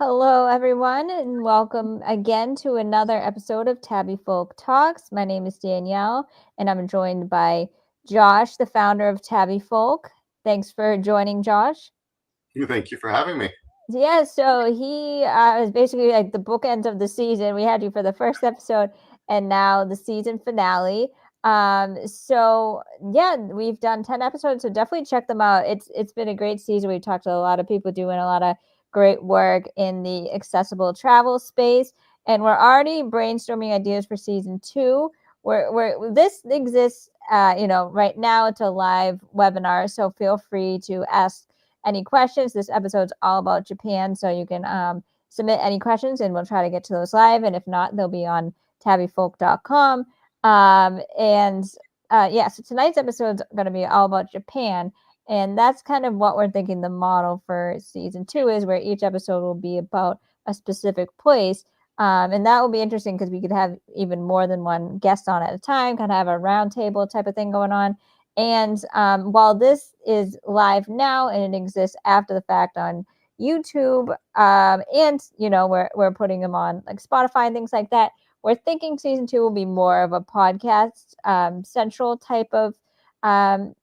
Hello, everyone, and welcome again to another episode of tabifolk Talks. My name is Danielle, and I'm joined by Josh, the founder of tabifolk. Thanks for joining, Josh. Thank you for having me. Yeah, so he is basically like the bookends of the season. We had you for the first episode, and now the season finale. So yeah, we've done 10 episodes, so definitely check them out. It's been a great season. We've talked to a lot of people doing a lot of great work in the accessible travel space, and we're already brainstorming ideas for season 2. This exists, right now. It's a live webinar, so feel free to ask any questions. This episode's all about Japan, so you can submit any questions, and we'll try to get to those live. And if not, they'll be on tabifolk.com. So tonight's episode is going to be all about Japan. And that's kind of what we're thinking the model for season 2 is, where each episode will be about a specific place. And that will be interesting because we could have even more than one guest on at a time, kind of have a roundtable type of thing going on. And while this is live now and it exists after the fact on YouTube, and we're putting them on like Spotify and things like that, we're thinking season 2 will be more of a podcast central type of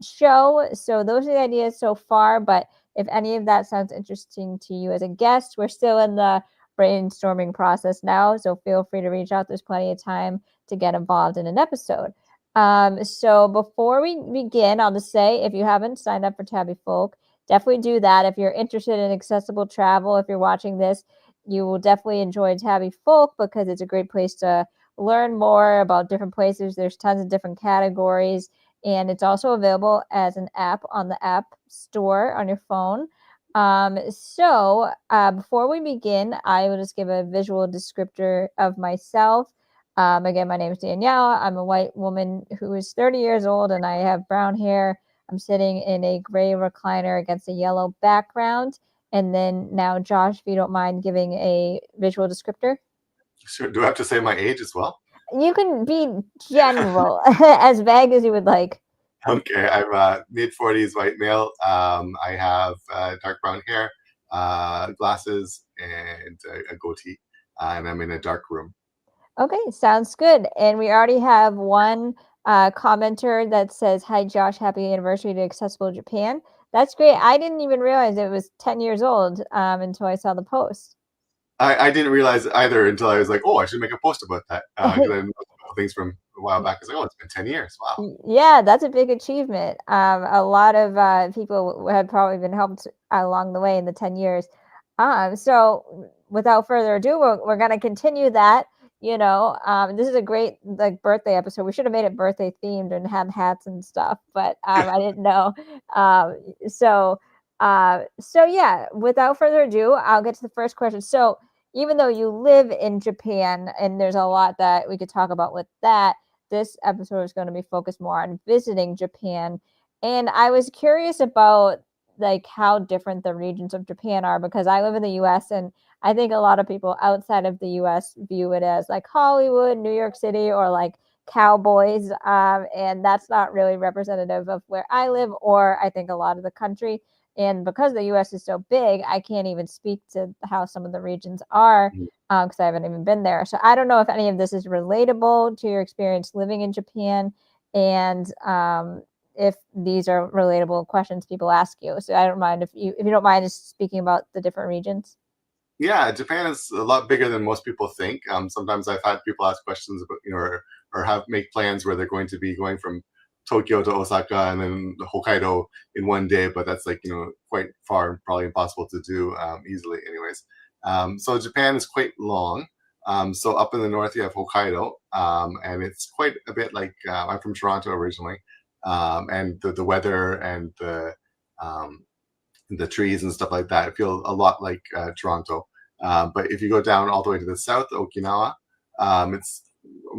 show. So those are the ideas so far. But if any of that sounds interesting to you as a guest, we're still in the brainstorming process now. So feel free to reach out. There's plenty of time to get involved in an episode. So before we begin, I'll just say, if you haven't signed up for tabifolk, definitely do that. If you're interested in accessible travel, if you're watching this, you will definitely enjoy tabifolk because it's a great place to learn more about different places. There's tons of different categories, and it's also available as an app on the App Store on your phone. Before we begin, I will just give a visual descriptor of myself. Again, my name is Danielle. I'm a white woman who is 30 years old, and I have brown hair. I'm sitting in a gray recliner against a yellow background. And then now, Josh, if you don't mind giving a visual descriptor. Sure. Do I have to say my age as well? You can be general, as vague as you would like. Okay, I'm mid-40s white male. I have dark brown hair, glasses, and a goatee, and I'm in a dark room. Okay, sounds good. And we already have one commenter that says, "Hi, Josh, happy anniversary to Accessible Japan." That's great. I didn't even realize it was 10 years old until I saw the post. I didn't realize either until I was like, oh, I should make a post about that because I know things from a while back. I was like, oh, it's been 10 years. Wow. Yeah, that's a big achievement. A lot of people had probably been helped along the way in the 10 years. So without further ado, we're going to continue that. This is a great like birthday episode. We should have made it birthday themed and had hats and stuff, but I didn't know. Yeah, without further ado, I'll get to the first question. So even though you live in Japan, and there's a lot that we could talk about with that, this episode is going to be focused more on visiting Japan. And I was curious about like how different the regions of Japan are, because I live in the US, and I think a lot of people outside of the US view it as like Hollywood, New York City, or like cowboys. And that's not really representative of where I live, or I think a lot of the country. And because the US is so big, I can't even speak to how some of the regions are because I haven't even been there. So I don't know if any of this is relatable to your experience living in Japan, and if these are relatable questions people ask you. So I don't mind if you don't mind just speaking about the different regions. Yeah, Japan is a lot bigger than most people think. Sometimes I've had people ask questions about, or have make plans where they're going to be going from Tokyo to Osaka and then Hokkaido in one day, but that's like, quite far and probably impossible to do easily anyways. So Japan is quite long. So up in the north, you have Hokkaido, and it's quite a bit like, I'm from Toronto originally, and the weather and the trees and stuff like that feel a lot like Toronto. But if you go down all the way to the south, Okinawa, it's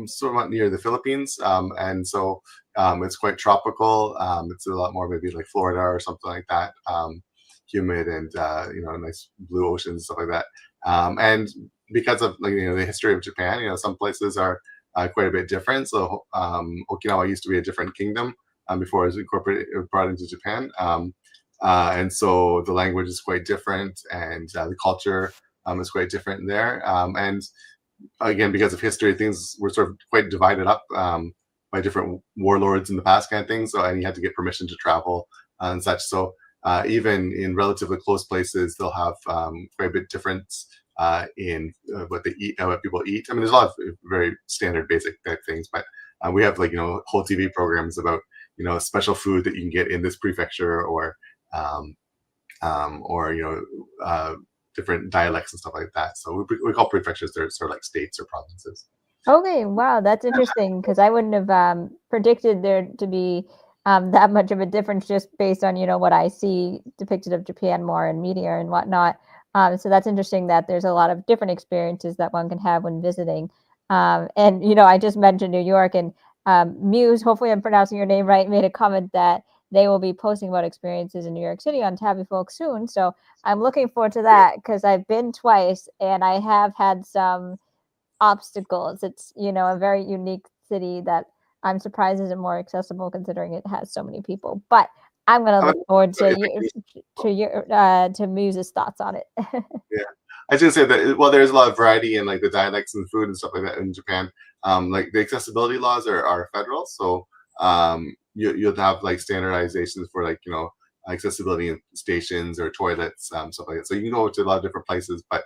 sort of near the Philippines, and so it's quite tropical. It's a lot more maybe like Florida or something like that, humid and nice blue oceans and stuff like that. And because of the history of Japan, some places are quite a bit different. So Okinawa used to be a different kingdom before it was incorporated, brought into Japan. And so the language is quite different, and the culture is quite different there. And again, because of history, things were sort of quite divided up by different warlords in the past, kind of thing. So, and you had to get permission to travel and such. So, even in relatively close places, they'll have quite a bit difference in what they eat, what people eat. I mean, there's a lot of very standard, basic type things, but we have like whole TV programs about special food that you can get in this prefecture, um, or different dialects and stuff like that. So we call prefectures, they're sort of like states or provinces. Okay, wow, that's interesting because I wouldn't have predicted there to be that much of a difference just based on what I see depicted of Japan more in media and whatnot. So that's interesting that there's a lot of different experiences that one can have when visiting. And I just mentioned New York, and Muse, hopefully I'm pronouncing your name right, made a comment that they will be posting about experiences in New York City on tabifolk soon. So I'm looking forward to that because I've been twice and I have had some obstacles. It's a very unique city that I'm surprised isn't more accessible considering it has so many people. But I'm going to look forward to to Muse's thoughts on it. Yeah, I was gonna say that. Well, there's a lot of variety in like the dialects and food and stuff like that in Japan. Like the accessibility laws are federal, so you'll have like standardizations for like accessibility in stations or toilets, stuff like that. So you can go to a lot of different places, but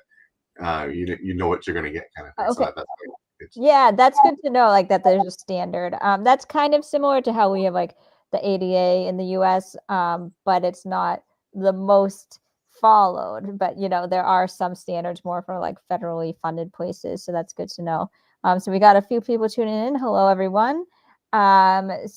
you know what you're gonna get, kind of thing. So Okay. that's Yeah, that's good to know, like, that there's a standard. That's kind of similar to how we have, like, the ADA in the US, but it's not the most followed. But, there are some standards more for, like, federally funded places, so that's good to know. So we got a few people tuning in. Hello, everyone. You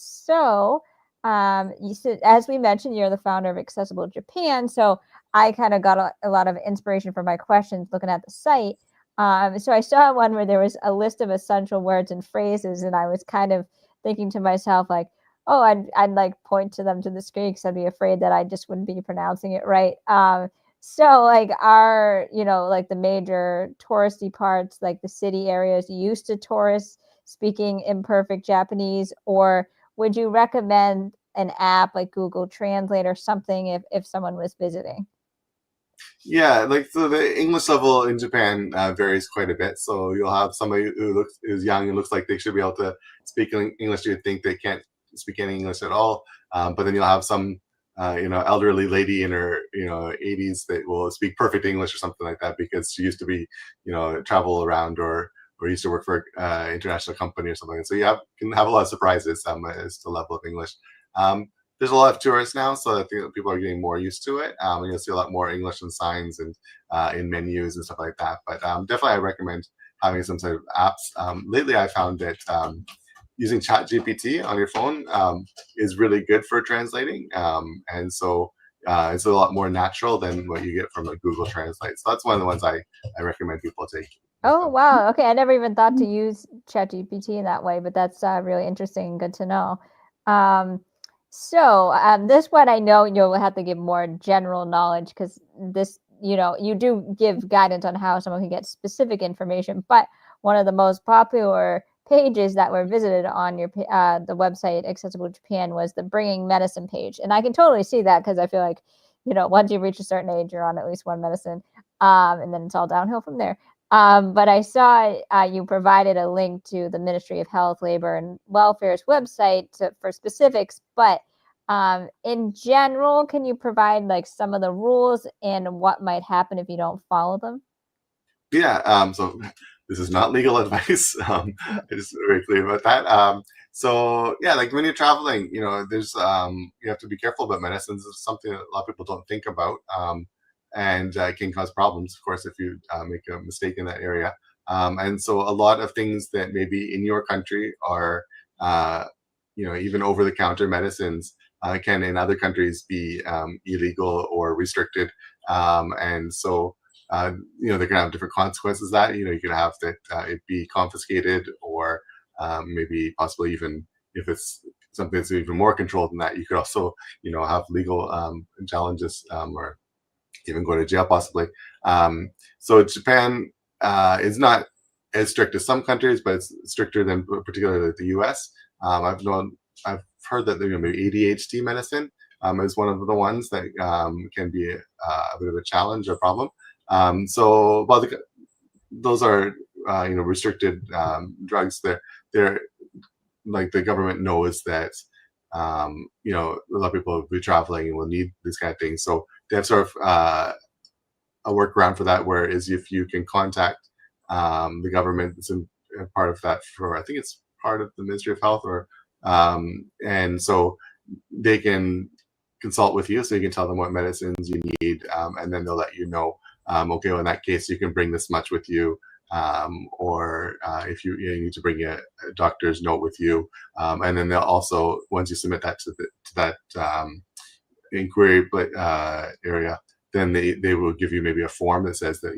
said, as we mentioned, you're the founder of Accessible Japan, so I kinda got a lot of inspiration for my questions looking at the site. So I saw one where there was a list of essential words and phrases, and I was kind of thinking to myself, like, oh, I'd like point to them to the screen because I'd be afraid that I just wouldn't be pronouncing it right. So like like the major touristy parts, like the city areas used to tourists speaking imperfect Japanese, or would you recommend an app like Google Translate or something if someone was visiting? Yeah, like so the English level in Japan varies quite a bit. So you'll have somebody who's young and looks like they should be able to speak English. You think they can't speak any English at all, but then you'll have some elderly lady in her 80s that will speak perfect English or something like that because she used to be travel around or used to work for an international company or something. So can have a lot of surprises as to the level of English. Um, there's a lot of tourists now, so I think that people are getting more used to it. And you'll see a lot more English and signs and in menus and stuff like that. But definitely, I recommend having some sort of apps. Lately, I found that using ChatGPT on your phone is really good for translating, and so it's a lot more natural than what you get from a Google Translate. So that's one of the ones I recommend people take. Oh, wow. Okay, I never even thought to use ChatGPT in that way, but that's really interesting and good to know. Um, this one I know you'll have to give more general knowledge because this, you do give guidance on how someone can get specific information. But one of the most popular pages that were visited on your the website Accessible Japan was the Bringing Medicine page, and I can totally see that because I feel like, once you reach a certain age, you're on at least one medicine, and then it's all downhill from there. But I saw you provided a link to the Ministry of Health, Labor, and Welfare's website for specifics. But in general, can you provide like some of the rules and what might happen if you don't follow them? Yeah. So this is not legal advice. I just very clear about that. So yeah, like when you're traveling, there's you have to be careful about medicines. It's something that a lot of people don't think about, and can cause problems, of course, if you make a mistake in that area. And so a lot of things that maybe in your country are, uh, even over-the-counter medicines can in other countries be illegal or restricted. And so they can have different consequences. That you could have that it be confiscated, or maybe possibly even if it's something that's even more controlled than that, you could also have legal challenges, or even go to jail possibly. So Japan is not as strict as some countries, but it's stricter than particularly the U.S. I've heard that maybe ADHD medicine is one of the ones that can be a bit of a challenge or problem. So, well, those are restricted drugs. They're like the government knows that a lot of people will be traveling and will need these kind of things. So they have sort of a workaround for that, whereas if you can contact the government, it's in part of that for I think it's part of the Ministry of Health, or and so they can consult with you, so you can tell them what medicines you need, and then they'll let you know. Okay, well, in that case, you can bring this much with you, or if you need to bring a doctor's note with you, and then they'll also, once you submit that to that inquiry area, then they will give you maybe a form that says that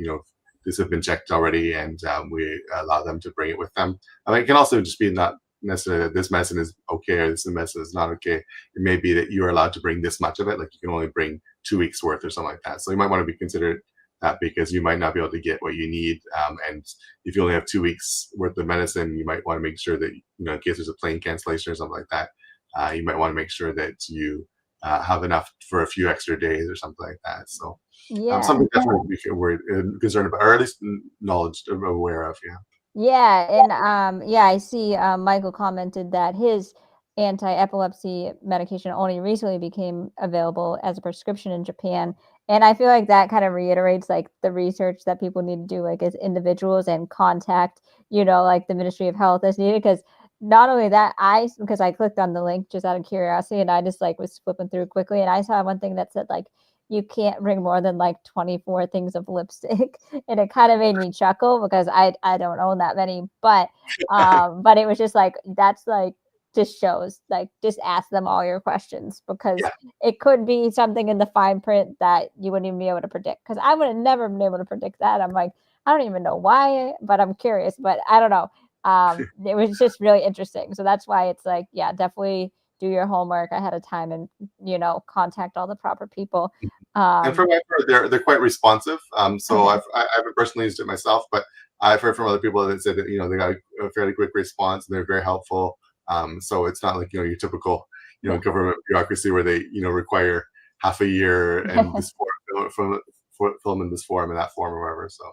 this have been checked already, and we allow them to bring it with them. I mean, it can also just be not necessarily that this medicine is okay or this medicine is not okay. It may be that you're allowed to bring this much of it, like you can only bring 2 weeks worth or something like that. So you might want to be considered that, because you might not be able to get what you need, and if you only have 2 weeks worth of medicine, you might want to make sure that in case there's a plane cancellation or something like that, you might want to make sure that you have enough for a few extra days or something like that. So Yeah. something definitely we can worry concerned about, or at least knowledge aware of. Yeah. Yeah, and yeah, I see Michael commented that his anti-epilepsy medication only recently became available as a prescription in Japan. And I feel like that kind of reiterates like the research that people need to do like as individuals and contact, like the Ministry of Health as needed. Because not only that, because I clicked on the link just out of curiosity and I just like was flipping through quickly and I saw one thing that said like you can't bring more than like 24 things of lipstick. And it kind of made me chuckle because I don't own that many, but it was just like that's like just shows like just ask them all your questions because Yeah. it could be something in the fine print that you wouldn't even be able to predict, because I would have never been able to predict that. I'm like, I don't even know why, but I'm curious, but I don't know. It was just really interesting, so that's why it's like, yeah, definitely do your homework ahead of time and contact all the proper people. And from what I've heard, they're quite responsive. So Okay. I haven't personally used it myself, but I've heard from other people that said that they got a fairly quick response and they're very helpful. So it's not like your typical Yeah. government bureaucracy where they require half a year and this form fill them in this form and that form or whatever. So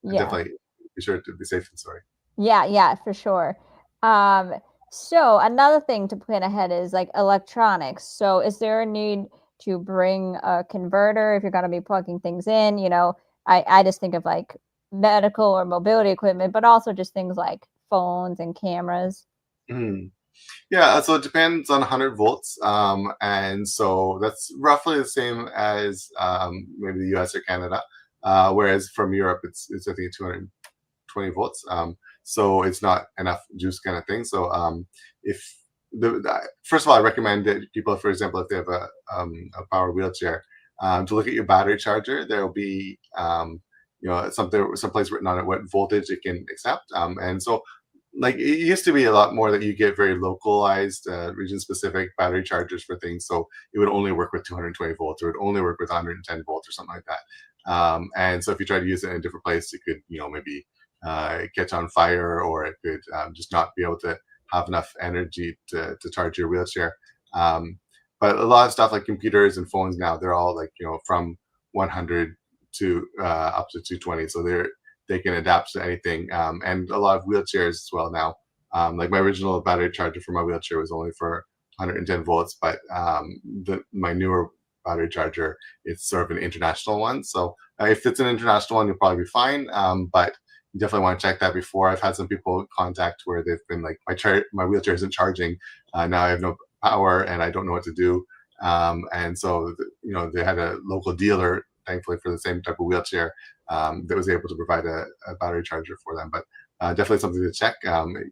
Yeah. definitely be sure to be safe and sorry. Yeah, for sure. Um, so another thing to plan ahead is like electronics. So is there a need to bring a converter if you're going to be plugging things in? I just think of like medical or mobility equipment, but also just things like phones and cameras. Mhm. Yeah, so it depends on 100 volts, and so that's roughly the same as maybe the U.S. or Canada. Whereas from Europe, it's I think 220 volts. So it's not enough juice kind of thing. So if first of all, I recommend that people, for example, if they have a power wheelchair, to look at your battery charger. There will be someplace written on it what voltage it can accept, and so like it used to be a lot more that you get very localized, region specific battery chargers for things. So it would only work with 220 volts, or it would only work with 110 volts, or something like that. And so if you try to use it in a different place, it could, maybe catch on fire, or it could just not be able to have enough energy to charge your wheelchair. But a lot of stuff like computers and phones now, they're all like, from 100 to up to 220. So they can adapt to anything, and a lot of wheelchairs as well now. Like my original battery charger for my wheelchair was only for 110 volts, but my newer battery charger, it's sort of an international one. So if it's an international one, you'll probably be fine. But you definitely want to check that before. I've had some people contact where they've been like, my wheelchair isn't charging. Now I have no power and I don't know what to do. And so they had a local dealer, thankfully, for the same type of wheelchair, that was able to provide a battery charger for them. But definitely something to check.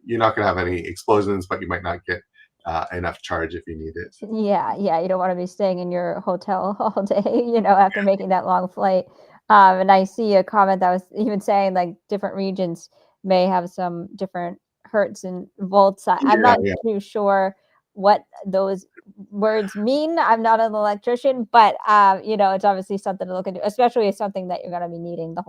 You're not going to have any explosions, but you might not get enough charge if you need it. Yeah, you don't want to be staying in your hotel all day, after making that long flight. And I see a comment that was even saying like different regions may have some different hertz and volts. I'm Yeah, not yeah. too sure what those words mean. I'm not an electrician, but it's obviously something to look into, especially if something that you're going to be needing the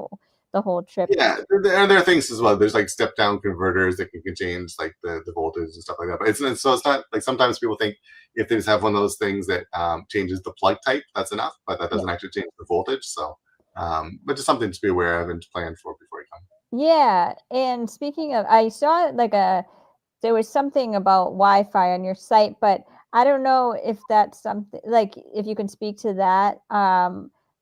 whole trip. Yeah, there are things as well. There's like step down converters that can change like the voltage and stuff like that. But it's not like sometimes people think if they just have one of those things that changes the plug type, that's enough. But that Yeah. doesn't actually change the voltage. So But just something to be aware of and to plan for before you come. Yeah, and speaking of, I saw like there was something about Wi-Fi on your site, but I don't know if that's something like if you can speak to that.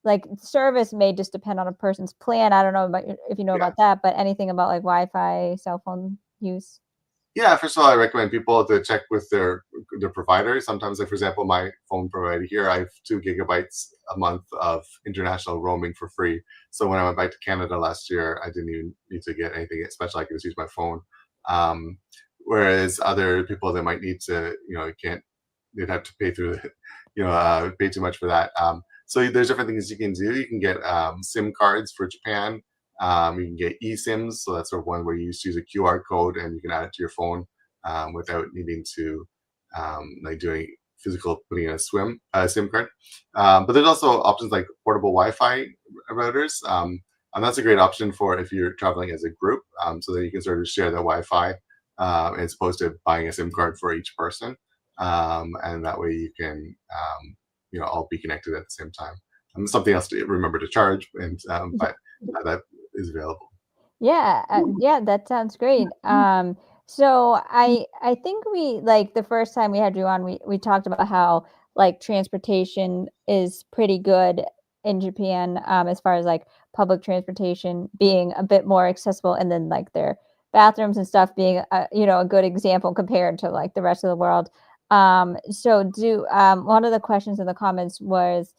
Like service may just depend on a person's plan. I don't know about if you know Yeah. about that, but anything about like Wi-Fi, cell phone use. Yeah, first of all, I recommend people to check with their provider. Sometimes, like for example, my phone provider here, I have 2 gigabytes a month of international roaming for free. So when I went back to Canada last year, I didn't even need to get anything special. I could just use my phone. Um, Whereas other people that might need to, you can't, they'd have to pay through, pay too much for that. So there's different things you can do. You can get SIM cards for Japan. You can get eSIMs, so that's sort of one where you just use a QR code and you can add it to your phone without needing to like doing physical putting in a SIM card. But there's also options like portable Wi-Fi routers, and that's a great option for if you're traveling as a group, so that you can sort of share the Wi-Fi as opposed to buying a SIM card for each person, and that way you can all be connected at the same time. Something else to remember to charge, and but that is available. Yeah, yeah, that sounds great. So I think we like the first time we had you on, we talked about how like transportation is pretty good in Japan, as far as like public transportation being a bit more accessible, and then like their bathrooms and stuff being a good example compared to like the rest of the world. So do one of the questions in the comments was,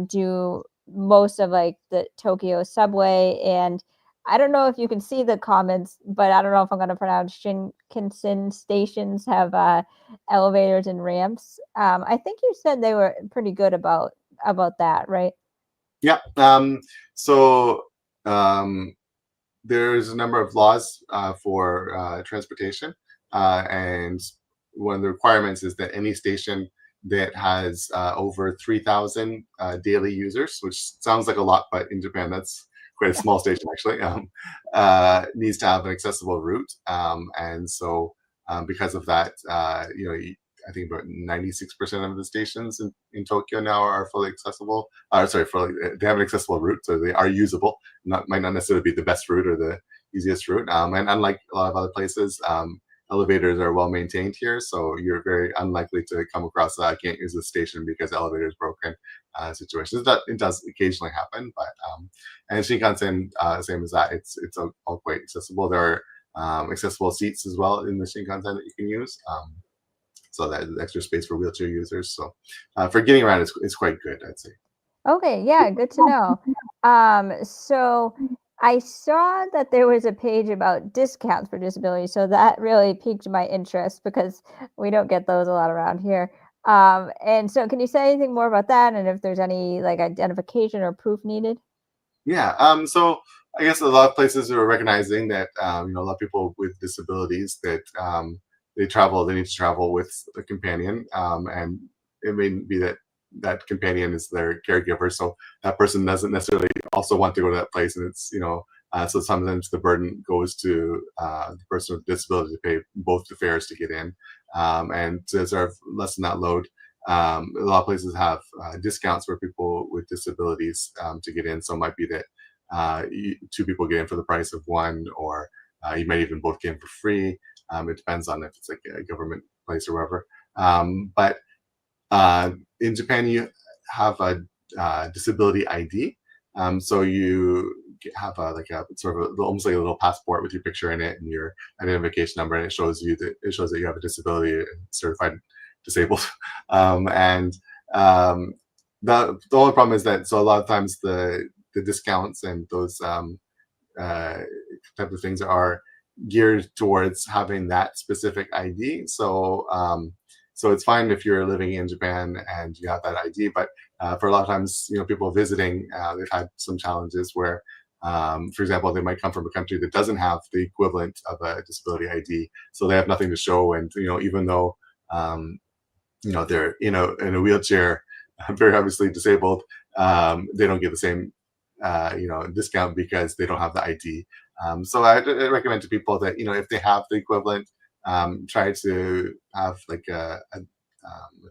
do most of like the Tokyo subway and I don't know if you can see the comments, but I don't know if I'm going to pronounce Shinkansen stations have elevators and ramps. I think you said they were pretty good about that, right? Yeah. So um, there's a number of laws for transportation, and one of the requirements is that any station that has over 3,000 daily users, which sounds like a lot, but in Japan that's quite a small station actually, needs to have an accessible route. And so because of that, I think about 96% of the stations in Tokyo now are fully accessible. Sorry, they have an accessible route, so they are usable. Might not necessarily be the best route or the easiest route. And unlike a lot of other places, elevators are well maintained here, so you're very unlikely to come across I can't use this station because the elevator is broken situations. That it does occasionally happen, but and Shinkansen, same as that. It's all quite accessible. There are accessible seats as well in the Shinkansen that you can use. So that extra space for wheelchair users. So for getting around, it's quite good, I'd say. Okay, yeah, good to know. So I saw that there was a page about discounts for disabilities, so that really piqued my interest because we don't get those a lot around here. And so can you say anything more about that and if there's any like identification or proof needed? Yeah. So I guess a lot of places are recognizing that a lot of people with disabilities that they need to travel with a companion, and it may be that that companion is their caregiver, so that person doesn't necessarily also want to go to that place, and so sometimes the burden goes to the person with disability to pay both the fares to get in, and to sort of lessen that load. A lot of places have discounts for people with disabilities to get in. So it might be that two people get in for the price of one, or you might even both get in for free. It depends on if it's like a government place or wherever. But in Japan, you have a disability ID. So you have like a sort of almost like a little passport with your picture in it and your identification number, and it shows that you have a disability and certified disabled. And the only problem is that so a lot of times the discounts and those uh, type of things are geared towards having that specific ID. So it's fine if you're living in Japan and you have that ID, but for a lot of times, people visiting, they've had some challenges where, for example, they might come from a country that doesn't have the equivalent of a disability ID, so they have nothing to show, and even though um, they're in a wheelchair, very obviously disabled, they don't get the same discount because they don't have the ID. So I recommend to people that if they have the equivalent, try to have like a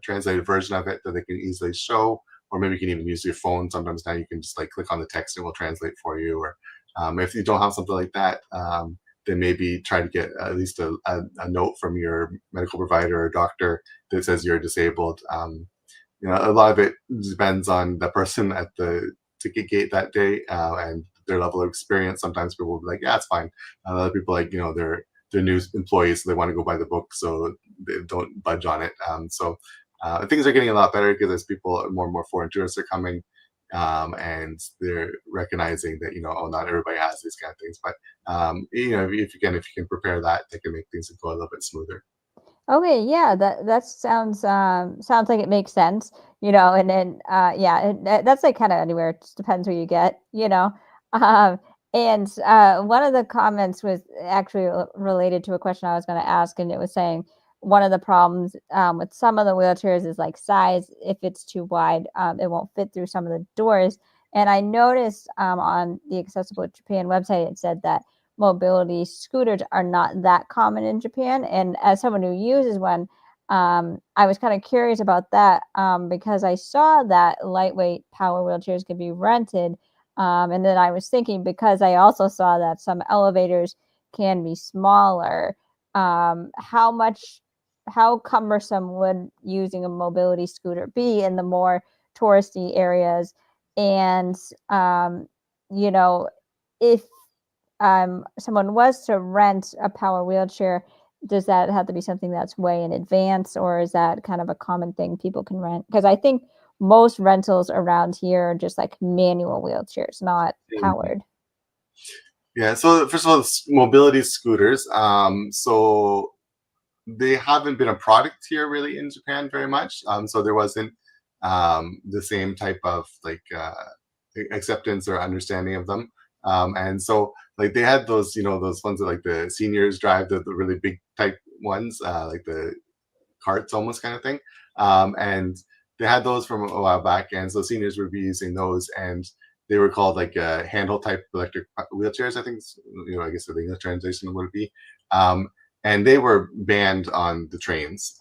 translated version of it that they can easily show, or maybe you can even use your phone. Sometimes now you can just like click on the text and it will translate for you. Or if you don't have something like that, then maybe try to get at least a note from your medical provider or doctor that says you're disabled. A lot of it depends on the person at the ticket gate that day and their level of experience. Sometimes people will be like, "Yeah, it's fine." Other people, like they're new employees, so they want to go by the book, so they don't budge on it. Things are getting a lot better because as people, more and more foreign tourists are coming, and they're recognizing that oh, not everybody has these kind of things. But if you can prepare that, they can make things go a little bit smoother. Okay, yeah, that sounds like it makes sense, and then yeah, that's like kind of anywhere. It just depends who you get. Um, and one of the comments was actually related to a question I was going to ask, and it was saying one of the problems with some of the wheelchairs is like size. If it's too wide, it won't fit through some of the doors. And I noticed on the Accessible Japan website, it said that mobility scooters are not that common in Japan. And as someone who uses one, I was kind of curious about that because I saw that lightweight power wheelchairs could be rented. And then I was thinking, because I also saw that some elevators can be smaller, how cumbersome would using a mobility scooter be in the more touristy areas? And, you know, if someone was to rent a power wheelchair, does that have to be something that's way in advance, or is that kind of a common thing people can rent? Because I think most rentals around here are just like manual wheelchairs, not powered. Yeah. So first of all, mobility scooters. So they haven't been a product here really in Japan very much. So there wasn't the same type of like acceptance or understanding of them. And so like they had those, those ones that like the seniors drive, the really big type ones, like the carts almost kind of thing. And they had those from a while back, and so seniors would be using those, and they were called like handle type electric wheelchairs. I think I guess the English translation would be. And they were banned on the trains.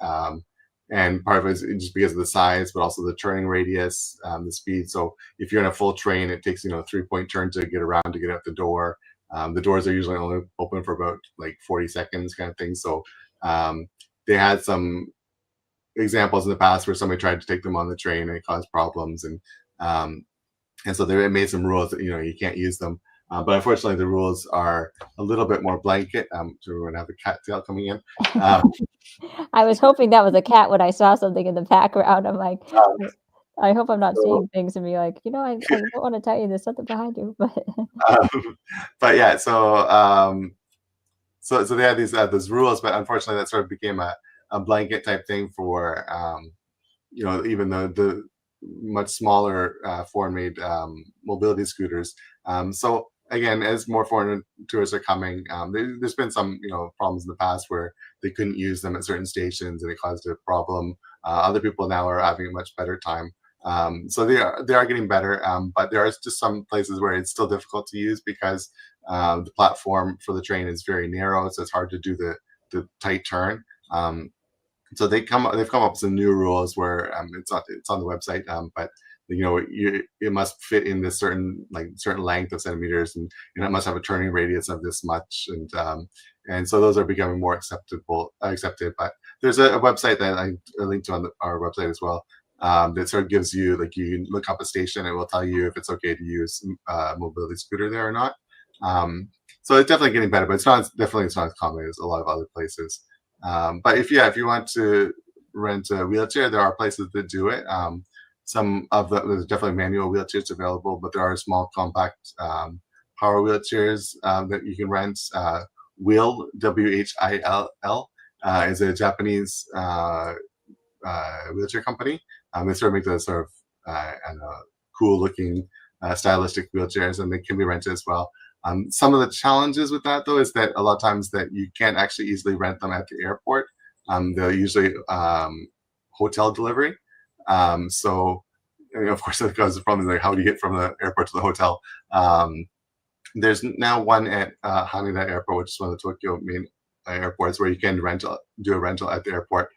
And part of it is just because of the size, but also the turning radius, the speed. So if you're in a full train, it takes 3-point turn to get around to get out the door. The doors are usually only open for about like 40 seconds, kind of thing. So they had some examples in the past where somebody tried to take them on the train and it caused problems, and so they made some rules that you can't use them. But unfortunately, the rules are a little bit more blanket. So we're gonna have a cat tail coming in. Um, I was hoping that was a cat when I saw something in the background. I'm like, I hope I'm not so, seeing things and be like, I don't want to tell you there's something behind you, but um, but yeah, so they had these rules, but unfortunately, that sort of became a blanket type thing for even the much smaller foreign-made mobility scooters. So again, as more foreign tourists are coming, there's been some problems in the past where they couldn't use them at certain stations and it caused a problem. Other people now are having a much better time. So they are getting better, but there are just some places where it's still difficult to use because the platform for the train is very narrow, so it's hard to do the tight turn. So they've come up with some new rules where it's on the website, but it must fit in this certain length of centimeters, and it must have a turning radius of this much, and so those are becoming more accepted. But there's a website that I linked to on our website as well, that sort of gives you, like, you can look up a station and it will tell you if it's okay to use a mobility scooter there or not. So it's definitely getting better, but it's not as common as a lot of other places. But if you want to rent a wheelchair, there are places that do it. There's definitely manual wheelchairs available, but there are small compact power wheelchairs that you can rent. WHILL is a Japanese wheelchair company. They sort of make those sort of I don't know, cool looking, stylistic wheelchairs, and they can be rented as well. Some of the challenges with that, though, is that a lot of times that you can't actually easily rent them at the airport. They're usually hotel delivery. So, of course, that causes problems like how do you get from the airport to the hotel? There's now one at Haneda Airport, which is one of the Tokyo main airports, where you can do a rental at the airport,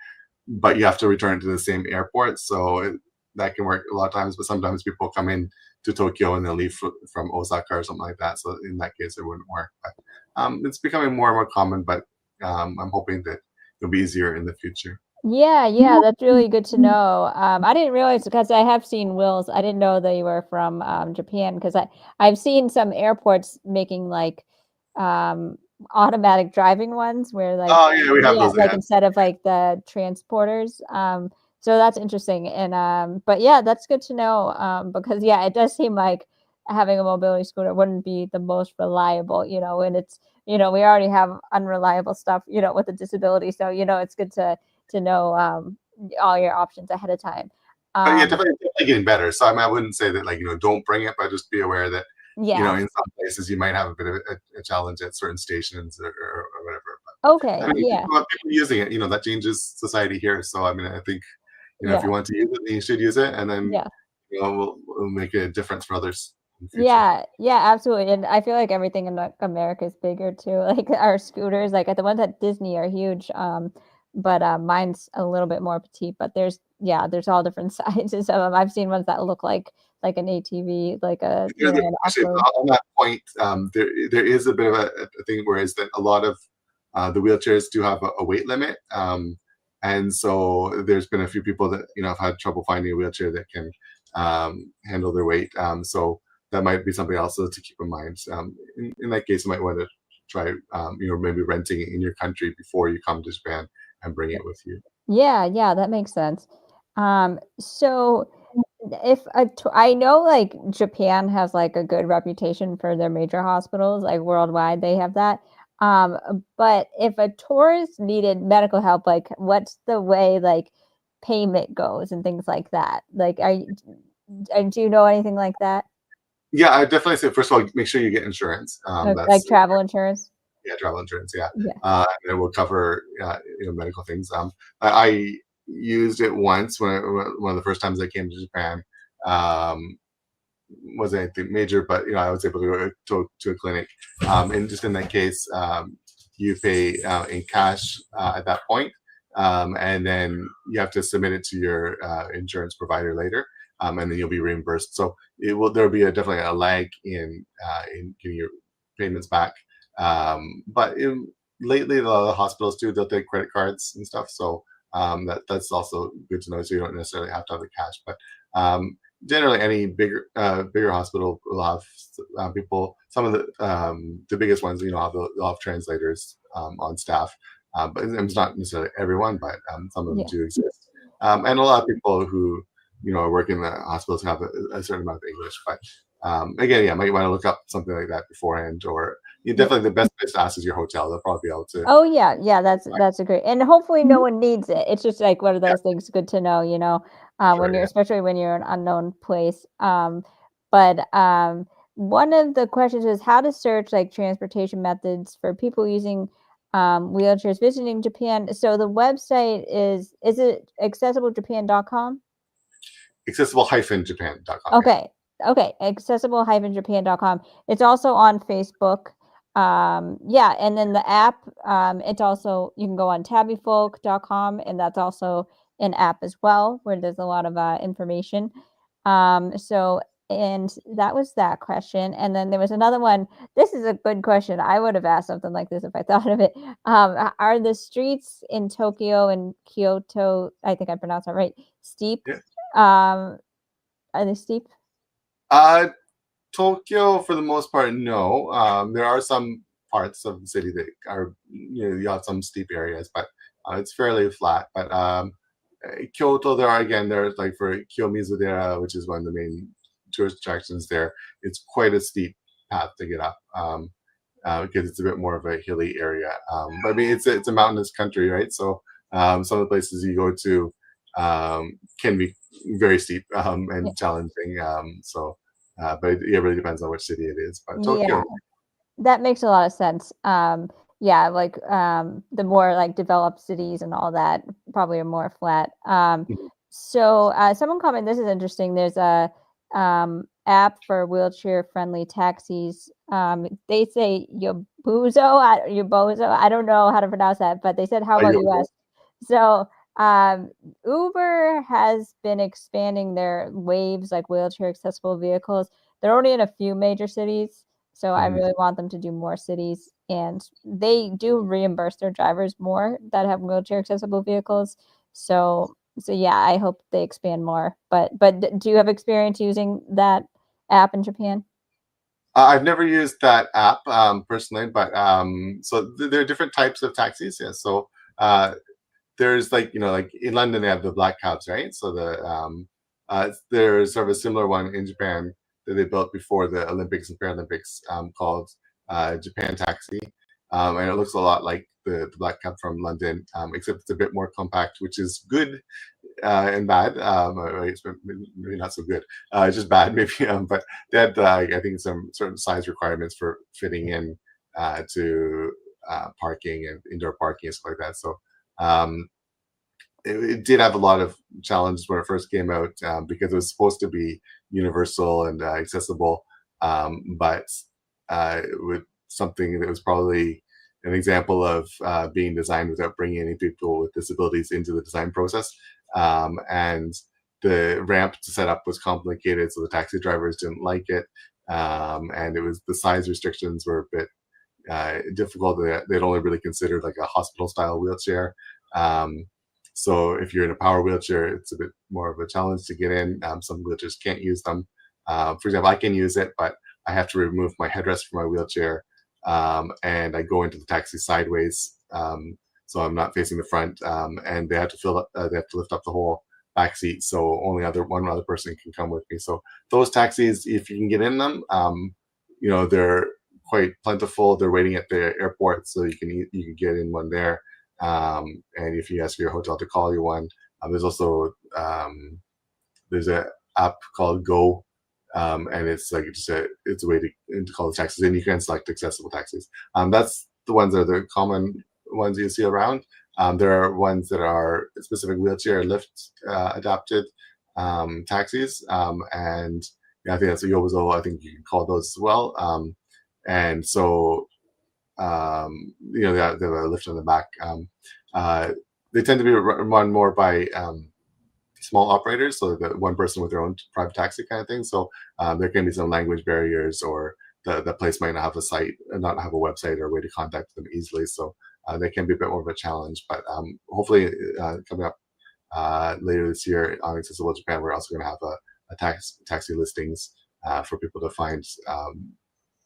but you have to return to the same airport. So that can work a lot of times, but sometimes people come in to Tokyo and they'll leave from Osaka or something like that. So in that case, it wouldn't work. But it's becoming more and more common, but I'm hoping that it'll be easier in the future. Yeah, that's really good to know. I didn't realize because I have seen wills. I didn't know they were from Japan because I've seen some airports making like um, automatic driving ones where like Oh yeah, we have yeah, those. like Yeah, instead of like the transporters. So that's interesting. And but yeah, that's good to know because yeah, it does seem like having a mobility scooter wouldn't be the most reliable, and it's we already have unreliable stuff, with the disability. So it's good to know all your options ahead of time. but yeah, Um, definitely getting better. So I wouldn't say that like don't bring it, but just be aware that yeah. in some places you might have a bit of a challenge at certain stations or whatever. Okay. I mean, Yeah. people using it, that changes society here. So I think if Yeah. you want to use it, then you should use it, and then Yeah. we'll make a difference for others in the future. Yeah, absolutely. And I feel like everything in America is bigger too. Like our scooters, like the ones at Disney are huge. But mine's a little bit more petite. But there's all different sizes of them. I've seen ones that look like an ATV, like an Actually, off-road. on that point, there is a bit of a thing where is that a lot of the wheelchairs do have a weight limit, and so there's been a few people that have had trouble finding a wheelchair that can handle their weight. So that might be something else to keep in mind. In that case, you might want to try, maybe renting it in your country before you come to Japan and bring it with you. Yeah, that makes sense. So if I know like Japan has like a good reputation for their major hospitals, like worldwide, they have that. But if a tourist needed medical help, like what's the way like payment goes and things like that? Like, do you know anything like that? Yeah, I definitely say first of all, make sure you get insurance. Like That's travel insurance? Yeah, travel insurance, yeah. Yeah. And it will cover, medical things. I used it once one of the first times I came to Japan. Um, wasn't anything major, but I was able to go to a clinic. And just in that case, you pay in cash at that point, and then you have to submit it to your insurance provider later, and then you'll be reimbursed. So there'll be definitely a lag in getting your payments back. But lately, a lot of the hospitals too, they'll take credit cards and stuff. So that's also good to know. So you don't necessarily have to have the cash, but generally any bigger hospital will have people. Some of the biggest ones, they'll have translators on staff, but it's not necessarily everyone, but some of them Yeah. do exist. And a lot of people who are working in the hospitals have a certain amount of English. But again, yeah, might want to look up something like that beforehand, or Yeah. definitely the best place to ask is your hotel. They'll probably be able to. Oh yeah, that's a great, and hopefully no one needs it. It's just like one of Yeah, those things good to know, when sure, you're yeah. especially when you're in an unknown place. But one of the questions is how to search like transportation methods for people using wheelchairs visiting Japan. So the website is it accessiblejapan.com? Accessible-japan.com. Yeah. Okay. Okay, accessible-japan.com. It's also on Facebook. Yeah, and then the app, it's also you can go on tabifolk.com, and that's also an app as well where there's a lot of information. So and that was that question. And then there was another one. This is a good question. I would have asked something like this if I thought of it. Are the streets in Tokyo and Kyoto, I think I pronounced that right, steep? Yeah. Um, are they steep? Uh, Tokyo, for the most part, no. There are some parts of the city that are, you have some steep areas, but it's fairly flat. But Kyoto, there's like for Kiyomizu-dera, which is one of the main tourist attractions there. It's quite a steep path to get up because it's a bit more of a hilly area. But I mean, it's a mountainous country, right? So some of the places you go to can be very steep Yeah. and challenging. But it really depends on which city it is. But Yeah, Tokyo, that makes a lot of sense. Yeah, like the more like developed cities and all that probably are more flat. So someone commented, this is interesting. There's a app for wheelchair friendly taxis. They say Yobuzo, Yobozo. I don't know how to pronounce that, but they said, "How about you US?" So Uber has been expanding their waves, like wheelchair accessible vehicles. They're only in a few major cities, so I Mhm. really want them to do more cities. And they do reimburse their drivers more that have wheelchair accessible vehicles. So yeah, I hope they expand more. But do you have experience using that app in Japan? I've never used that app personally, but so there are different types of taxis. Yeah, so uh, there's like like in London they have the black cabs, right? So there's sort of a similar one in Japan that they built before the Olympics and Paralympics called Japan Taxi, and it looks a lot like the black cab from London, except it's a bit more compact, which is good and bad. It's maybe not so good. Just bad, maybe. But they had, I think, some certain size requirements for fitting in to parking and indoor parking and stuff like that. So um, it did have a lot of challenges when it first came out because it was supposed to be universal and accessible, but with something that was probably an example of being designed without bringing any people with disabilities into the design process. And the ramp to set up was complicated, so the taxi drivers didn't like it. And it was the size restrictions were a bit difficult. They'd only really considered like a hospital style wheelchair. Um, so if you're in a power wheelchair, it's a bit more of a challenge to get in. Some wheelchairs can't use them. For example, I can use it, but I have to remove my headrest from my wheelchair, and I go into the taxi sideways, so I'm not facing the front. And they have to fill up. They have to lift up the whole back seat, so only one other person can come with me. So those taxis, if you can get in them, they're quite plentiful. They're waiting at the airport, so you can get in one there. And if you ask your hotel to call you one, there's also there's a app called Go, and it's like it's a way to call the taxis, and you can select accessible taxis. That's the ones that are the common ones you see around. There are ones that are specific wheelchair lift adapted taxis, and yeah, I think that's a Yobozo. I think you can call those as well. And so they have a lift on the back. Uh, they tend to be run more by small operators, so that one person with their own private taxi kind of thing. So there can be some language barriers, or the place might not have a site, not have a website or a way to contact them easily. So they can be a bit more of a challenge. But hopefully, coming up later this year on Accessible Japan, we're also going to have a taxi listings for people to find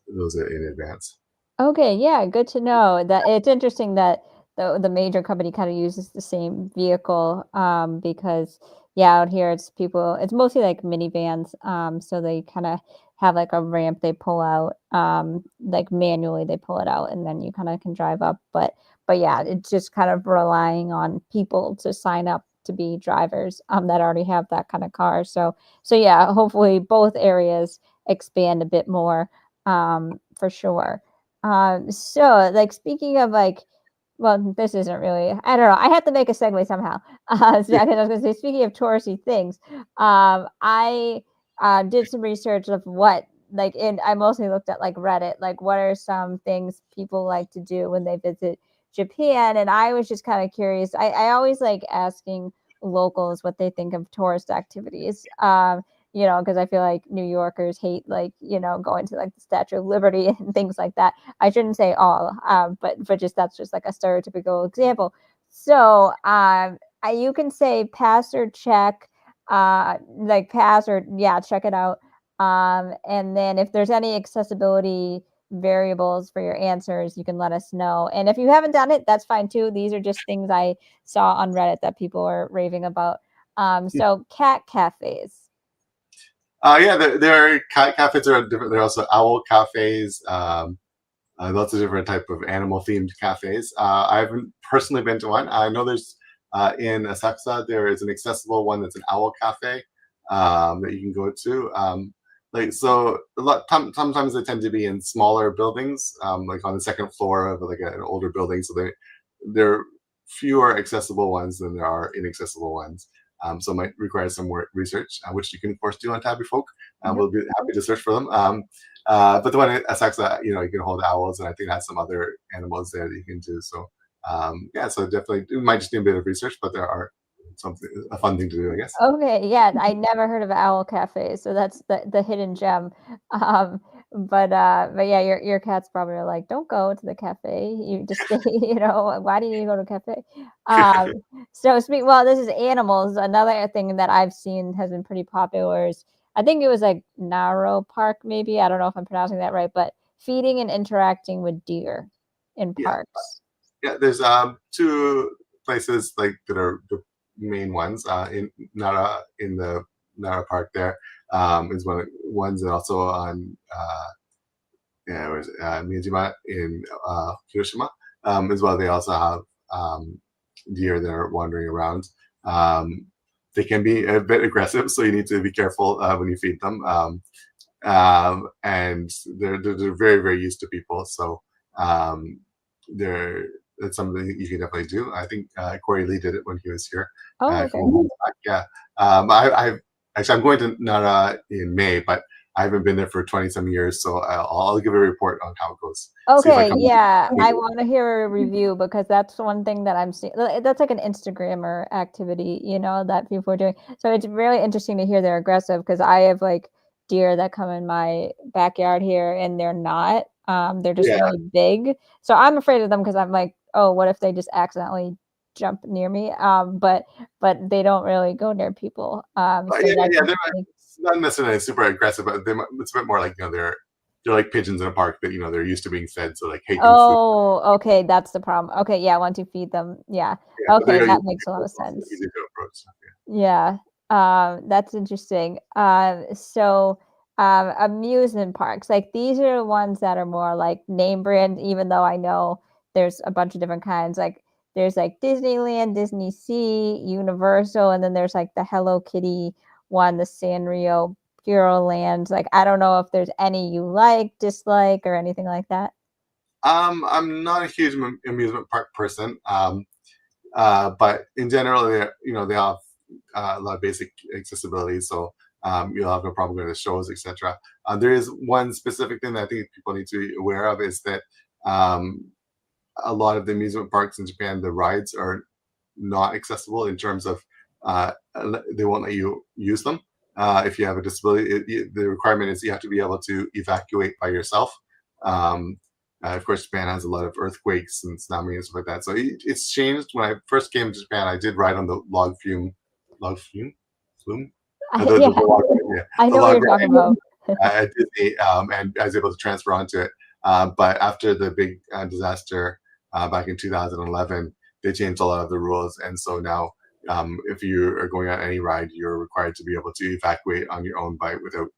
those in advance. Okay, yeah, good to know. That it's interesting that the major company kind of uses the same vehicle because yeah, out here it's mostly like minivans so they kind of have like a ramp they pull out like manually they pull it out and then you kind of can drive up but yeah, it's just kind of relying on people to sign up to be drivers that already have that kind of car. So yeah, hopefully both areas expand a bit more for sure. So like speaking of like, well, this isn't really, I don't know. I have to make a segue somehow. So I was gonna say, speaking of touristy things, I did some research of what like in I mostly looked at like Reddit, like what are some things people like to do when they visit Japan. And I was just kind of curious. I always like asking locals what they think of tourist activities. Because I feel like New Yorkers hate like, going to like the Statue of Liberty and things like that. I shouldn't say all, but just that's just like a stereotypical example. So you can say pass or check, like pass or yeah, check it out. And then if there's any accessibility variables for your answers, you can let us know. And if you haven't done it, that's fine too. These are just things I saw on Reddit that people are raving about. So cat cafes. Yeah, there are cafes are different. There are also owl cafes. Lots of different type of animal themed cafes. I haven't personally been to one. I know there's in Asakusa there is an accessible one that's an owl cafe that you can go to. So sometimes they tend to be in smaller buildings, like on the second floor of like an older building. So there are fewer accessible ones than there are inaccessible ones. So it might require some more research, which you can of course do on tabifolk. Yep. We'll be happy to search for them. But the one at Asakusa, you can hold owls, and I think it has some other animals there that you can do. So Yeah, so definitely it might just need a bit of research, but there are something a fun thing to do, I guess. Okay, yeah, I never heard of owl cafe, so that's the hidden gem. Um, but yeah, your cats probably are like, "Don't go to the cafe. You just stay, why do you go to a cafe?" Um, so well, this is animals. Another thing that I've seen has been pretty popular is I think it was like Nara Park, maybe. I don't know if I'm pronouncing that right, but feeding and interacting with deer in Yeah, parks. yeah. There's two places like that are the main ones. In Nara in the Nara Park there is one of the ones, and also on yeah, where's Miyajima in Hiroshima as well. They also have deer that are wandering around. Um, they can be a bit aggressive, so you need to be careful when you feed them. And they're very very used to people, so um, they're it's something that you can definitely do. I think Corey Lee did it when he was here. Oh, A okay. couple months back. Yeah, I've actually I'm going to Nara in May, but I haven't been there for 20 some years, so I'll give a report on how it goes. See if I Okay, come. yeah, I wanna hear a review because that's one thing that I'm seeing that's like an Instagrammer activity, that people are doing. So it's really interesting to hear they're aggressive because I have, like, deer that come in my backyard here, and they're not, they're just Yeah, really big. So I'm afraid of them because 'cause I'm like, "Oh, what if they just accidentally jump near me?" But they don't really go near people, so yeah, that's yeah. They're interesting. not necessarily super aggressive, but it's a bit more like they're like pigeons in a park that they're used to being fed, so like hey, give me food. Oh, okay, that's the problem. Okay, yeah, once you feed them, yeah. Yeah, but Okay, they're that makes a lot of also sense. easy to approach. So, Yeah, that's interesting. Amusement parks, like these are the ones that are more like name brand, even though I know there's a bunch of different kinds. Like there's like Disneyland, Disney Sea, Universal, and then there's like the Hello Kitty one, the Sanrio Puro Land. Like I don't know if there's any you like, dislike, or anything like that. I'm not a huge amusement park person, but in general, they have a lot of basic accessibility, so you'll have no problem going to shows, etc. There is one specific thing that I think people need to be aware of is that um, a lot of the amusement parks in Japan, the rides are not accessible in terms of uh, they won't let you use them if you have a disability. The requirement is you have to be able to evacuate by yourself. Um, of course, Japan has a lot of earthquakes and tsunamis and stuff like that. So it's changed. When I first came to Japan, I did ride on the flume, Yeah, the log, yeah, I the know what log you're talking ride about. at Disney, and I was able to transfer onto it. But after the big disaster back in 2011, they changed a lot of the rules, and so now if you are going on any ride, you're required to be able to evacuate on your own bike without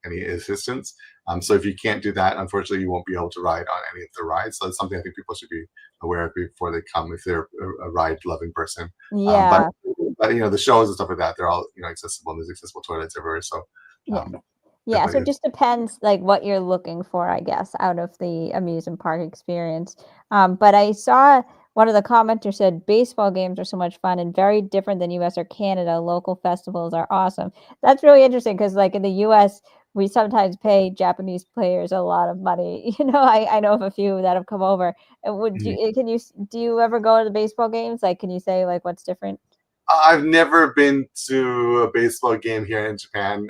any assistance. So if you can't do that, unfortunately, you won't be able to ride on any of the rides. So it's something I think people should be aware of before they come if they're a ride-loving person. Um, but Yeah. but the shows and stuff like that, they're all accessible. And there's accessible toilets everywhere. So Yeah. um, Yeah, so definitely, it just depends, like, what you're looking for, I guess, out of the amusement park experience. But I saw one of the commenters said baseball games are so much fun and very different than US or Canada. Local festivals are awesome. That's really interesting because, like, in the US, we sometimes pay Japanese players a lot of money. I know of a few that have come over. Mhm. Do you ever go to the baseball games? Like, can you say, like, what's different? I've never been to a baseball game here in Japan.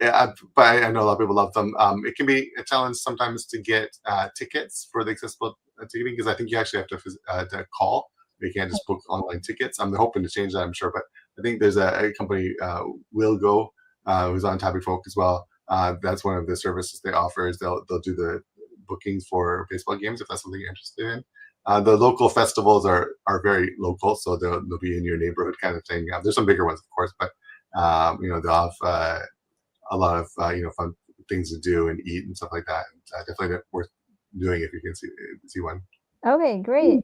Yeah, but I know a lot of people love them. It can be a challenge sometimes to get tickets for the accessible ticketing because I think you actually have to call. You can't just book online tickets. I'm hoping to change that, I'm sure, but I think there's a company, Will Go, who's on tabifolk as well. That's one of the services they offer is they'll do the bookings for baseball games if that's something you're interested in. The local festivals are very local, so they'll be in your neighborhood kind of thing. There's some bigger ones, of course, but they'll have a lot of fun things to do and eat and stuff like that. Definitely worth doing if you can see one. Okay, great.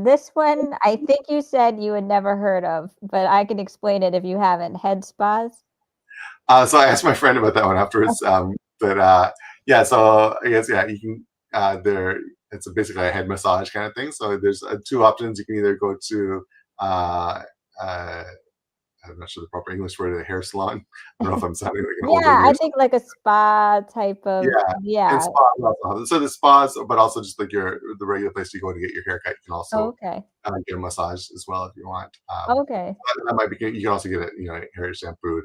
This one, I think you said you had never heard of, but I can explain it if you haven't. Head spas? So I asked my friend about that one afterwards. But yeah, so I guess yeah, you can there. It's basically a head massage kind of thing. So there's two options. You can either go to uh, uh, I'm not sure the proper English word, a hair salon. I don't know if I'm sounding like an older Yeah, I hair think like a spa type of yeah, and yeah. spas also have so the spas, but also just like the regular place you go to get your haircut, you can also, Okay. get a massage as well if you want. Okay. That might be good. You can also get it, hair shampooed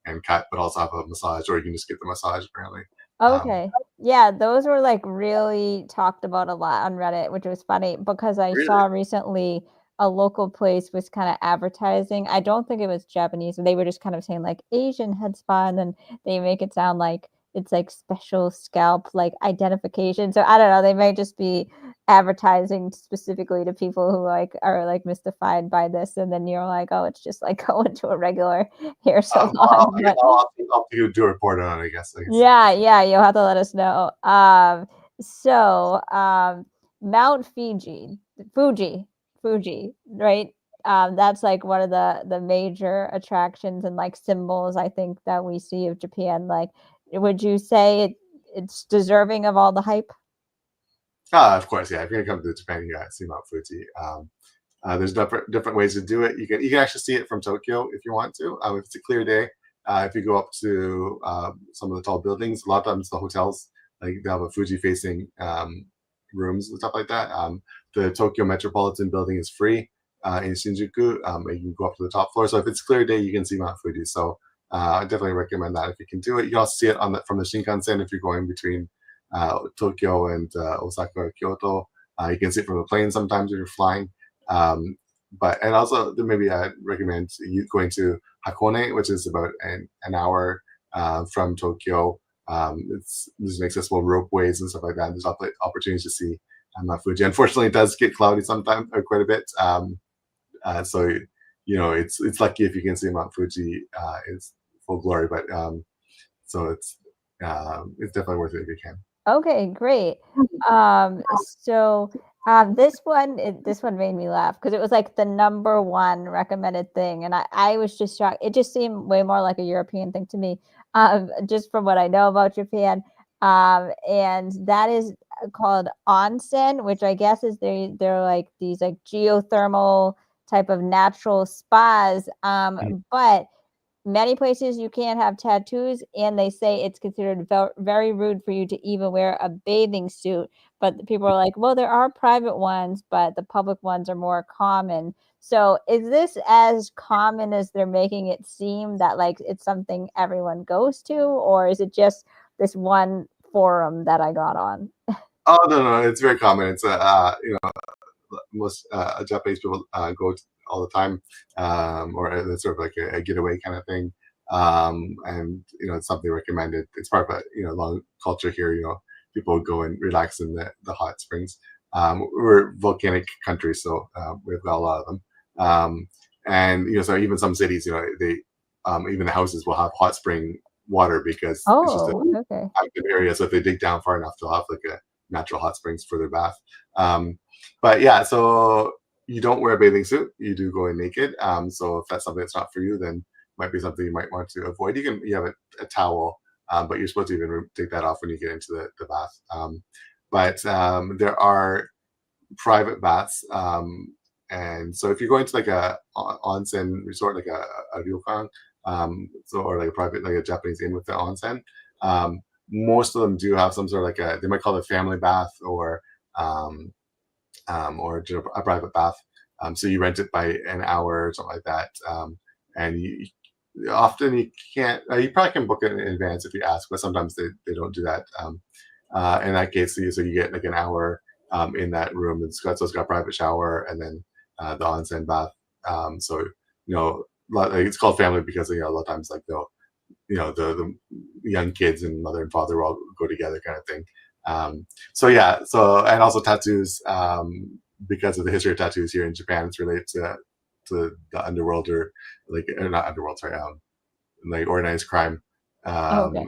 and cut, but also have a massage, or you can just get the massage apparently. Um, Okay. Yeah, those were like really talked about a lot on Reddit, which was funny because I really? saw recently a local place was kind of advertising. I don't think it was Japanese. They were just kind of saying like Asian head spa, and then they make it sound like it's like special scalp like identification. So I don't know. They may just be advertising specifically to people who like are like mystified by this, and then you're like, oh, it's just like going to a regular hair salon. But I'll do a report on it, I guess. yeah, yeah, you'll have to let us know. So Mount Fuji, right? That's like one of the major attractions and like symbols I think that we see of Japan. Like, would you say it's deserving of all the hype? Of course, yeah. If you're gonna come to Japan, you gotta see Mount Fuji. There's different ways to do it. You can actually see it from Tokyo if you want to. If it's a clear day, if you go up to some of the tall buildings, a lot of times the hotels like they have a Fuji facing rooms and stuff like that. The Tokyo Metropolitan Building is free in Shinjuku. And you can go up to the top floor. So if it's a clear day, you can see Mount Fuji. So I definitely recommend that if you can do it. You can also see it from the Shinkansen if you're going between Tokyo and Osaka or Kyoto. You can see it from the plane sometimes if you're flying. Um, and also maybe I'd recommend you going to Hakone, which is about an hour from Tokyo. There's accessible ropeways and stuff like that. There's opportunities to see Mount Fuji. Unfortunately, it does get cloudy sometimes, quite a bit. So it's lucky if you can see Mount Fuji in full glory. But so it's definitely worth it if you can. Okay, great. So this one made me laugh because it was like the number one recommended thing, and I was just shocked. It just seemed way more like a European thing to me, just from what I know about Japan. And that is called onsen, which I guess is they're like these like geothermal type of natural spas. But many places you can't have tattoos, and they say it's considered very rude for you to even wear a bathing suit. But people are like, well, there are private ones, but the public ones are more common. So is this as common as they're making it seem, that like it's something everyone goes to, or is it just this one forum that I got on? Oh no, it's very common. It's most Japanese people go all the time, or it's sort of like a getaway kind of thing. And it's something recommended. It's part of a long culture here. People go and relax in the hot springs. We're a volcanic country, so we've got a lot of them. And so even some cities, they even the houses will have hot spring water because it's just Oh, an okay. active area. So if they dig down far enough, they'll have like a natural hot springs for their bath. But yeah, so you don't wear a bathing suit. You do go in naked. So if that's something that's not for you, then might be something you might want to avoid. You have a towel, but you're supposed to even take that off when you get into the bath. But there are private baths. And so if you're going to like a onsen resort, like a ryokan, or like a private, like a Japanese inn with the onsen, most of them do have some sort of like they might call it a family bath um, or a private bath. So you rent it by an hour or something like that. And often you can't, you probably can book it in advance if you ask, but sometimes they don't do that. In that case, so you get like an hour in that room. So it's got a private shower and then the onsen bath. So, like, it's called family because, a lot of times like the young kids and mother and father will all go together kind of thing. So yeah, and also tattoos, because of the history of tattoos here in Japan, it's related to the underworld, or not underworld, sorry, like organized crime. Okay.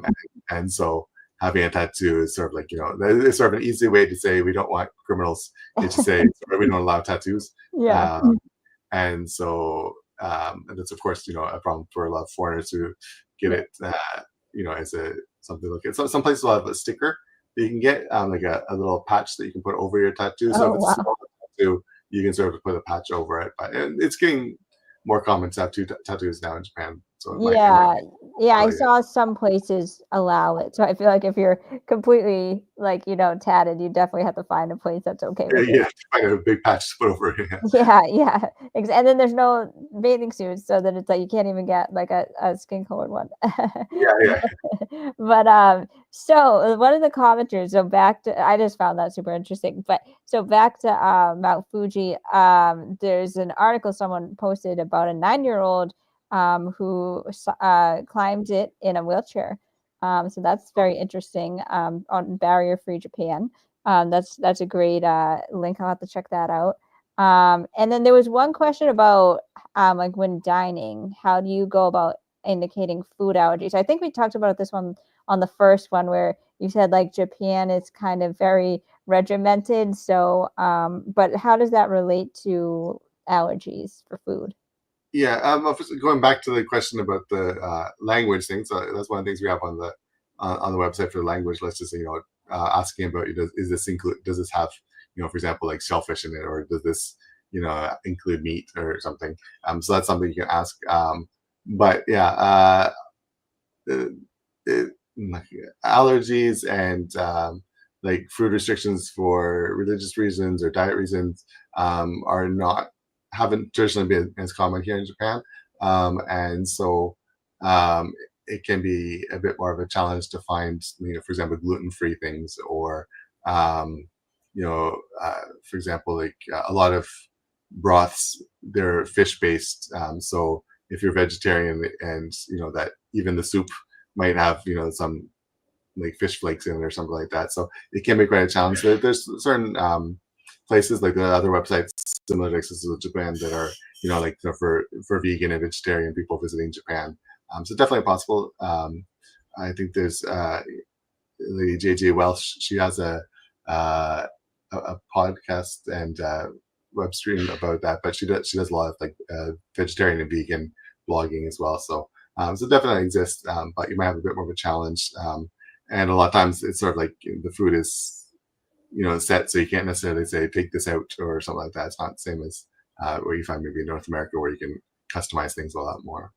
And so having a tattoo is sort of like, it's sort of an easy way to say we don't want criminals. It's to say we don't allow tattoos. Yeah. And so and that's of course a problem for a lot of foreigners who get Yeah. it as something like it. So some places will have a sticker that you can get, like a little patch that you can put over your tattoo. So Oh, if it's a wow. small tattoo, you can sort of put a patch over it. But it's getting more common to have tattoos now in Japan. So it might Yeah, I like, saw some places allow it. So I feel like if you're completely like, tatted, you definitely have to find a place that's okay with it. yeah, find a big patch to put over it. Yeah, and then there's no bathing suits, so that it's like you can't even get like a skin colored one. Yeah, yeah. But so one of the commenters, so back to, I just found that super interesting. But so back to Mount Fuji, there's an article someone posted about a 9-year-old who climbed it in a wheelchair. So that's very interesting on Barrier Free Japan. That's a great link. I'll have to check that out. And then there was one question about like when dining, how do you go about indicating food allergies? I think we talked about this one on the first one where you said like Japan is kind of very regimented. So, but how does that relate to allergies for food? Yeah, going back to the question about the language thing. So that's one of the things we have on the website for the language list is asking about does this have for example like shellfish in it, or does this include meat or something. So that's something you can ask. But yeah, uh, it, allergies and like food restrictions for religious reasons or diet reasons are not haven't traditionally been as common here in Japan, and so um, it can be a bit more of a challenge to find, for example, gluten-free things, or um, for example, like a lot of broths, they're fish-based. So if you're vegetarian and that even the soup might have some like fish flakes in it or something like that. So it can be quite a challenge. There's certain places like the other websites similar to Accessible Japan that are like for vegan and vegetarian people visiting Japan. So definitely possible. I think there's Lady JJ Welsh. She has a podcast and web stream about that, but she does a lot of like vegetarian and vegan blogging as well. So definitely exists, but you might have a bit more of a challenge. And a lot of times it's sort of like the food is set, so you can't necessarily say take this out or something like that. It's not the same as where you find maybe in North America where you can customize things a lot more.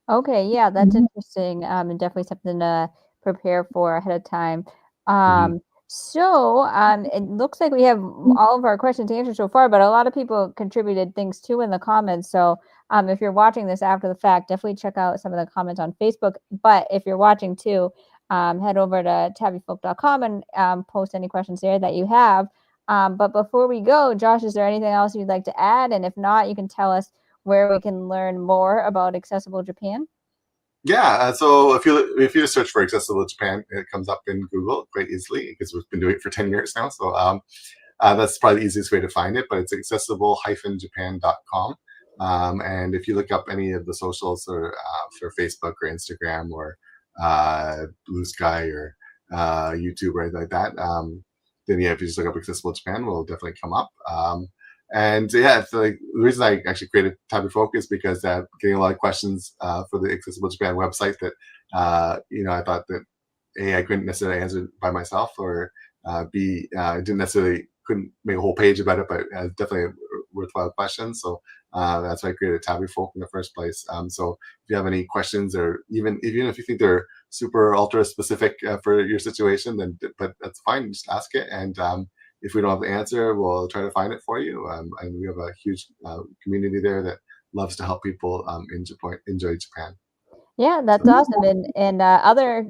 Okay, yeah, that's Mhm. interesting, and definitely something to prepare for ahead of time. Mhm. So, it looks like we have all of our questions answered so far, but a lot of people contributed things too in the comments. So, if you're watching this after the fact, definitely check out some of the comments on Facebook. But if you're watching too, head over to tabifolk.com and post any questions there that you have. But before we go, Josh, is there anything else you'd like to add? And if not, you can tell us where we can learn more about Accessible Japan. Yeah, so if you just search for Accessible Japan, it comes up in Google quite easily because we've been doing it for 10 years now. So that's probably the easiest way to find it, but it's accessible-japan.com. And if you look up any of the socials or for Facebook or Instagram or Blue Sky or YouTube or anything like that, then yeah, if you just look up Accessible Japan, we'll definitely come up. And yeah, so like, the reason I actually created tabifolk is because getting a lot of questions for the Accessible Japan website that I thought that A, I couldn't necessarily answer by myself, or B, I didn't necessarily couldn't make a whole page about it, but definitely a worthwhile question. So that's why I created tabifolk in the first place. So if you have any questions, or even if you think they're super ultra specific for your situation, then but that's fine. Just ask it, and if we don't have the answer, we'll try to find it for you. And we have a huge community there that loves to help people enjoy Japan. Yeah, that's So awesome. And other,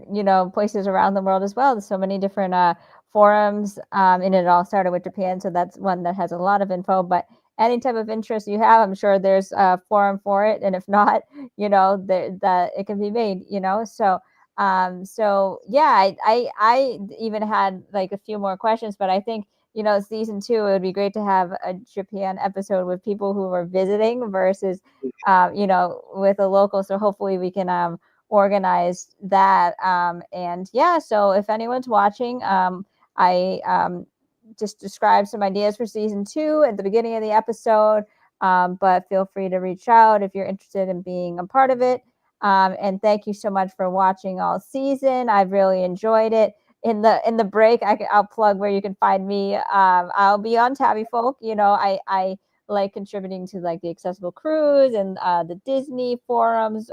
places around the world as well. There's so many different forums, and it all started with Japan, so that's one that has a lot of info. But any type of interest you have, I'm sure there's a forum for it. And if not, that it can be made. So yeah, I even had like a few more questions, but I think season 2, it would be great to have a Japan episode with people who are visiting versus with a local. So hopefully we can organize that. And yeah, so if anyone's watching, I just described some ideas for season 2 at the beginning of the episode. But feel free to reach out if you're interested in being a part of it. And thank you so much for watching all season. I've really enjoyed it. In the break, I'll plug where you can find me. I'll be on Tabby Folk. I like contributing to like the Accessible Cruise and the Disney forums.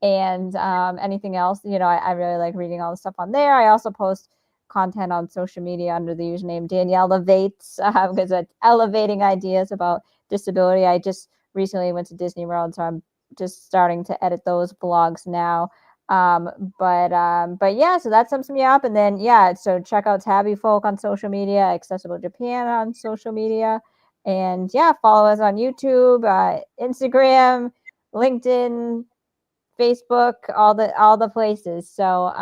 And anything else, I really like reading all the stuff on there. I also post content on social media under the username Danielle Elevates, because it's elevating ideas about disability. I just recently went to Disney World, so I'm just starting to edit those vlogs now. But yeah, so that sums me up. And then so check out tabifolk on social media, Accessible Japan on social media, and follow us on YouTube, Instagram, LinkedIn, Facebook, all the places. So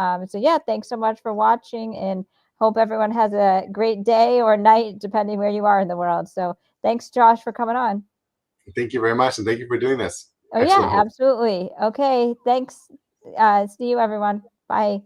thanks so much for watching, and hope everyone has a great day or night depending where you are in the world. So thanks, Josh, for coming on. Thank you very much, and thank you for doing this. Oh, Excellent yeah, host. absolutely. Okay, thanks. See you, everyone. Bye.